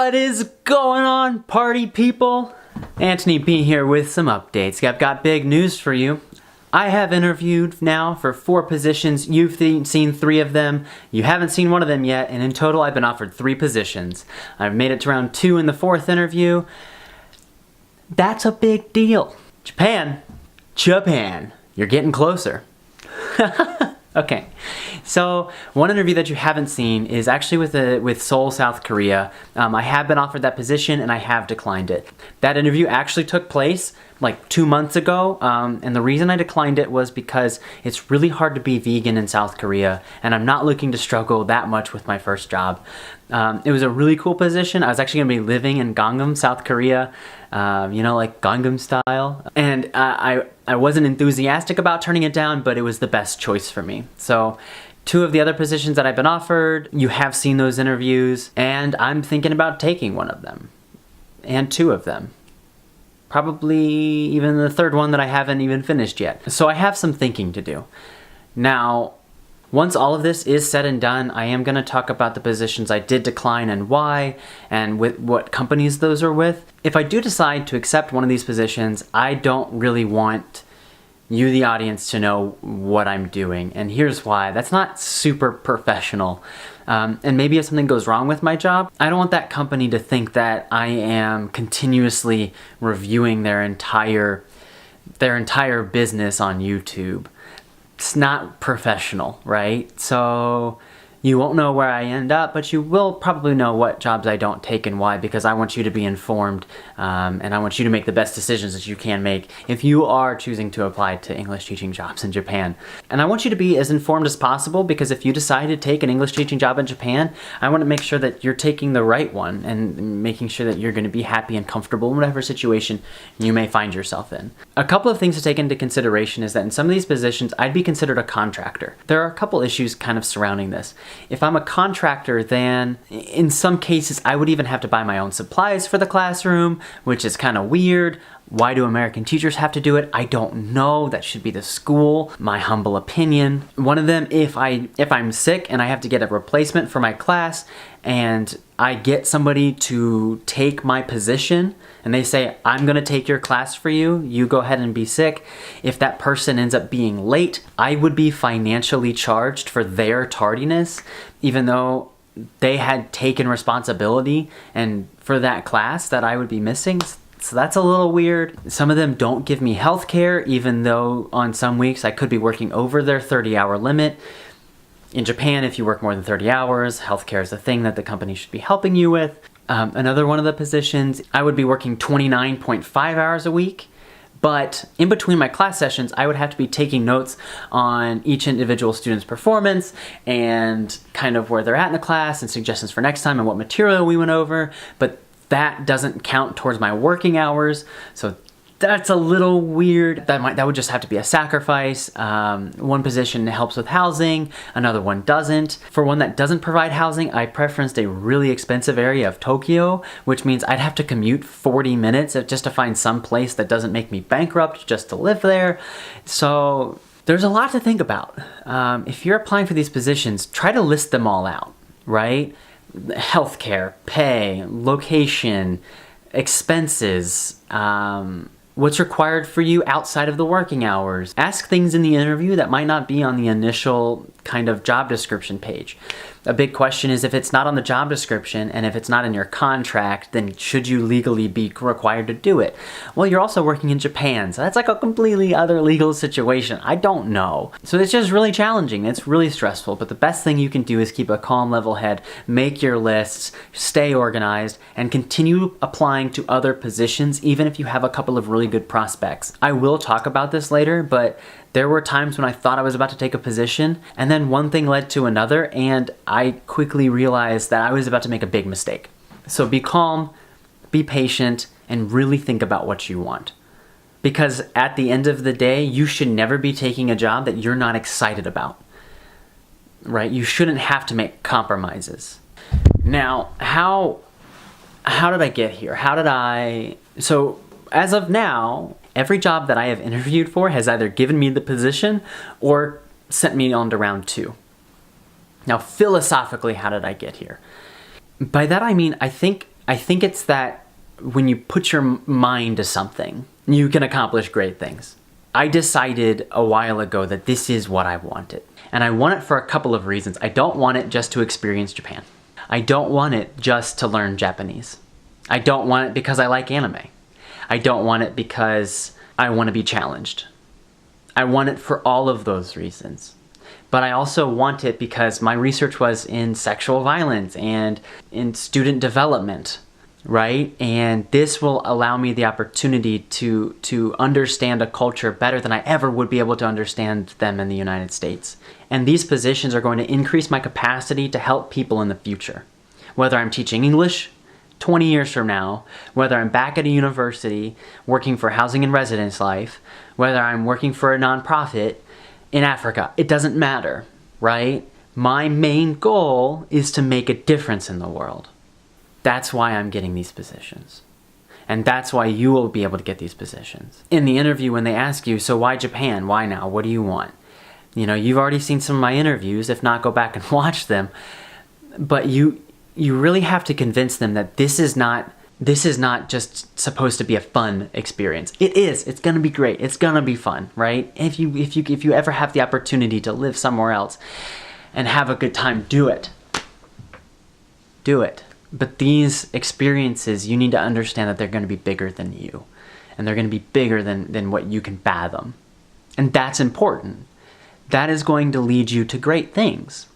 What is going on, party people? Antony B here with some updates. I've got big news for you. I have interviewed now for 4 positions. You've seen 3 of them. You haven't seen one of them yet, and in total I've been offered 3 positions. I've made it to round 2 in the 4th interview. That's a big deal. Japan, you're getting closer. Okay, so one interview that you haven't seen is actually with Seoul, South Korea. I have been offered that position and I have declined it. That interview actually took place like 2 months ago, and the reason I declined it was because it's really hard to be vegan in South Korea, and I'm not looking to struggle that much with my first job. It was a really cool position. I was actually going to be living in Gangnam, South Korea, like Gangnam style. And I wasn't enthusiastic about turning it down, but it was the best choice for me. So 2 of the other positions that I've been offered, you have seen those interviews, and I'm thinking about taking one of them. And 2 of them. Probably even the 3rd one that I haven't even finished yet. So I have some thinking to do. Now, once all of this is said and done, I am going to talk about the positions I did decline and why, and with what companies those are with. If I do decide to accept one of these positions, I don't really want you, the audience, to know what I'm doing. And here's why. That's not super professional. And maybe if something goes wrong with my job, I don't want that company to think that I am continuously reviewing their entire business on YouTube. It's not professional, right? So you won't know where I end up, but you will probably know what jobs I don't take and why, because I want you to be informed, and I want you to make the best decisions that you can make if you are choosing to apply to English teaching jobs in Japan. And I want you to be as informed as possible, because if you decide to take an English teaching job in Japan, I want to make sure that you're taking the right one and making sure that you're going to be happy and comfortable in whatever situation you may find yourself in. A couple of things to take into consideration is that in some of these positions, I'd be considered a contractor. There are a couple issues kind of surrounding this. If I'm a contractor, then in some cases I would even have to buy my own supplies for the classroom, which is kind of weird. Why do American teachers have to do it? I don't know. That should be the school. My humble opinion. One of them, if I'm sick and I have to get a replacement for my class, and I get somebody to take my position, and they say, I'm gonna take your class for you, you go ahead and be sick. If that person ends up being late, I would be financially charged for their tardiness, even though they had taken responsibility and for that class that I would be missing. So that's a little weird. Some of them don't give me health care, even though on some weeks I could be working over their 30-hour limit. In Japan, if you work more than 30 hours, healthcare is a thing that the company should be helping you with. Another one of the positions, I would be working 29.5 hours a week, but in between my class sessions, I would have to be taking notes on each individual student's performance and kind of where they're at in the class and suggestions for next time and what material we went over, but that doesn't count towards my working hours, so that's a little weird. That would just have to be a sacrifice. One position helps with housing, another one doesn't. For one that doesn't provide housing, I preferenced a really expensive area of Tokyo, which means I'd have to commute 40 minutes just to find some place that doesn't make me bankrupt just to live there. So there's a lot to think about. If you're applying for these positions, try to list them all out, right? Healthcare, pay, location, expenses, what's required for you outside of the working hours. Ask things in the interview that might not be on the initial kind of job description page. A big question is, if it's not on the job description and if it's not in your contract, then should you legally be required to do it? Well, you're also working in Japan, so that's like a completely other legal situation. I don't know. So it's just really challenging. It's really stressful, but the best thing you can do is keep a calm, level head, make your lists, stay organized, and continue applying to other positions, even if you have a couple of really good prospects. I will talk about this later, but there were times when I thought I was about to take a position, and then one thing led to another, and I quickly realized that I was about to make a big mistake. So be calm, be patient, and really think about what you want. Because at the end of the day, you should never be taking a job that you're not excited about, right? You shouldn't have to make compromises. Now, how did I get here? So as of now, every job that I have interviewed for has either given me the position or sent me on to round 2. Now, philosophically, how did I get here? By that I mean, I think I think it's that when you put your mind to something, you can accomplish great things. I decided a while ago that this is what I wanted. And I want it for a couple of reasons. I don't want it just to experience Japan. I don't want it just to learn Japanese. I don't want it because I like anime. I don't want it because I want to be challenged. I want it for all of those reasons. But I also want it because my research was in sexual violence and in student development, right? And this will allow me the opportunity to understand a culture better than I ever would be able to understand them in the United States. And these positions are going to increase my capacity to help people in the future. Whether I'm teaching English 20 years from now, whether I'm back at a university working for housing and residence life, whether I'm working for a nonprofit in Africa, it doesn't matter, right? My main goal is to make a difference in the world. That's why I'm getting these positions. And that's why you will be able to get these positions. In the interview, when they ask you, so why Japan? Why now? What do you want? You know, you've already seen some of my interviews. If not, go back and watch them. But you really have to convince them that this is not just supposed to be a fun experience. It is. It's going to be great. It's going to be fun, right? If you ever have the opportunity to live somewhere else and have a good time, do it. Do it. But these experiences, you need to understand that they're going to be bigger than you. And they're going to be bigger than what you can fathom. And that's important. That is going to lead you to great things.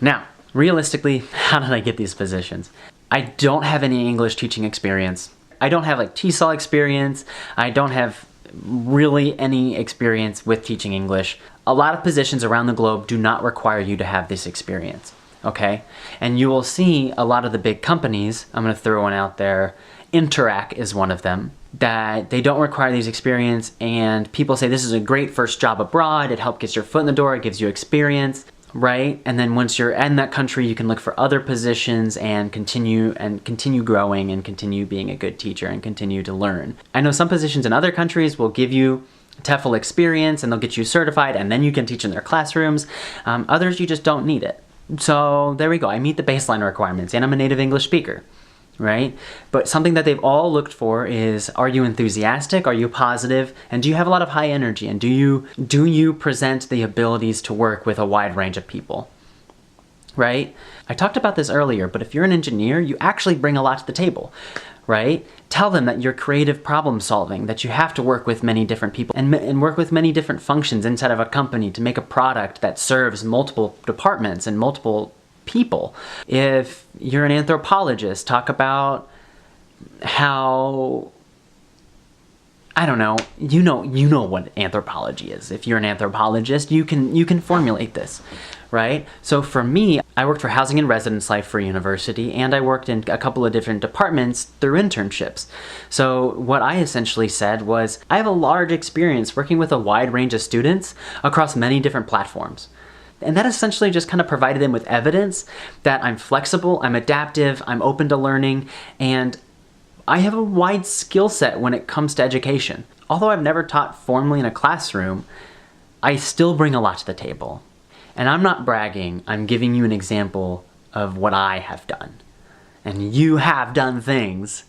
Now, realistically, how did I get these positions? I don't have any English teaching experience. I don't have like TESOL experience. I don't have really any experience with teaching English. A lot of positions around the globe do not require you to have this experience, okay? And you will see a lot of the big companies, I'm gonna throw one out there, Interac is one of them, that they don't require these experience, and people say this is a great first job abroad, it helps get your foot in the door, it gives you experience, right? And then once you're in that country, you can look for other positions and continue growing and continue being a good teacher and continue to learn. I know some positions in other countries will give you TEFL experience and they'll get you certified and then you can teach in their classrooms. Others, you just don't need it. So there we go. I meet the baseline requirements and I'm a native English speaker, right? But something that they've all looked for is, are you enthusiastic? Are you positive? And do you have a lot of high energy? And do you present the abilities to work with a wide range of people, right? I talked about this earlier, but if you're an engineer, you actually bring a lot to the table, right? Tell them that you're creative problem solving, that you have to work with many different people and work with many different functions inside of a company to make a product that serves multiple departments and multiple people. If you're an anthropologist, talk about how, I don't know, you know what anthropology is. If you're an anthropologist, you can formulate this, right? So for me, I worked for housing and residence life for university, and I worked in a couple of different departments through internships. So what I essentially said was, I have a large experience working with a wide range of students across many different platforms. And that essentially just kind of provided them with evidence that I'm flexible, I'm adaptive, I'm open to learning, and I have a wide skill set when it comes to education. Although I've never taught formally in a classroom, I still bring a lot to the table. And I'm not bragging, I'm giving you an example of what I have done. And you have done things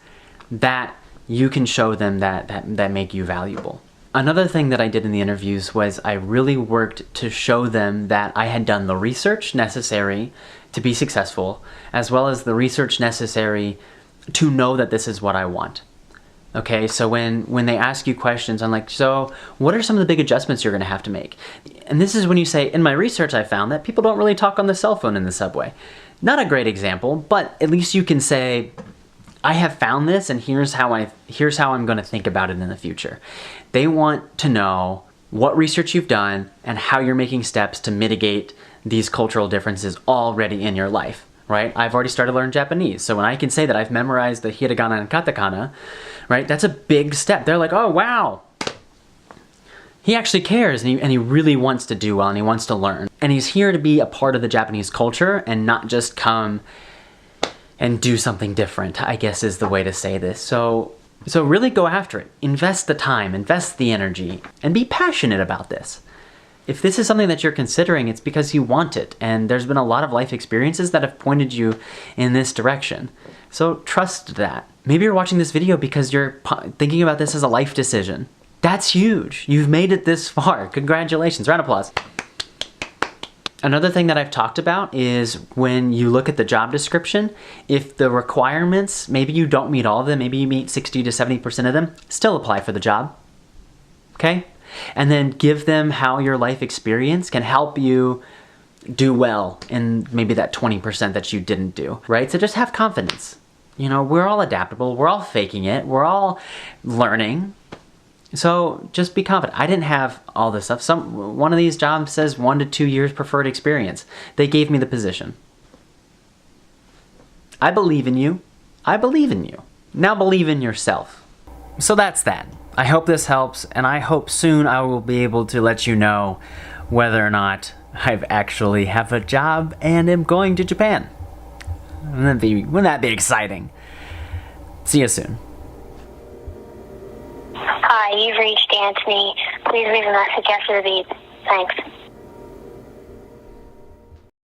that you can show them that make you valuable. Another thing that I did in the interviews was I really worked to show them that I had done the research necessary to be successful, as well as the research necessary to know that this is what I want. Okay, so when they ask you questions, I'm like, so what are some of the big adjustments you're gonna have to make? And this is when you say, in my research I found that people don't really talk on the cell phone in the subway. Not a great example, but at least you can say, I have found this and here's how I'm gonna think about it in the future. They want to know what research you've done and how you're making steps to mitigate these cultural differences already in your life, right? I've already started learning Japanese, so when I can say that I've memorized the hiragana and katakana, right, that's a big step. They're like, oh wow, he actually cares and he really wants to do well and he wants to learn. And he's here to be a part of the Japanese culture and not just come and do something different, I guess is the way to say this. So really go after it. Invest the time, invest the energy, and be passionate about this. If this is something that you're considering, it's because you want it, and there's been a lot of life experiences that have pointed you in this direction. So trust that. Maybe you're watching this video because you're thinking about this as a life decision. That's huge. You've made it this far. Congratulations. Round of applause. Another thing that I've talked about is when you look at the job description, if the requirements, maybe you don't meet all of them, maybe you meet 60 to 70% of them, still apply for the job. Okay? And then give them how your life experience can help you do well in maybe that 20% that you didn't do, right? So just have confidence. You know, we're all adaptable. We're all faking it. We're all learning. So just be confident. I didn't have all this stuff. One of these jobs says 1 to 2 years preferred experience. They gave me the position. I believe in you. I believe in you. Now believe in yourself. So that's that. I hope this helps, and I hope soon I will be able to let you know whether or not I've actually have a job and am going to Japan. Wouldn't that be exciting? See you soon. Hi, you've reached Antony. Please leave a message after the beep. Thanks.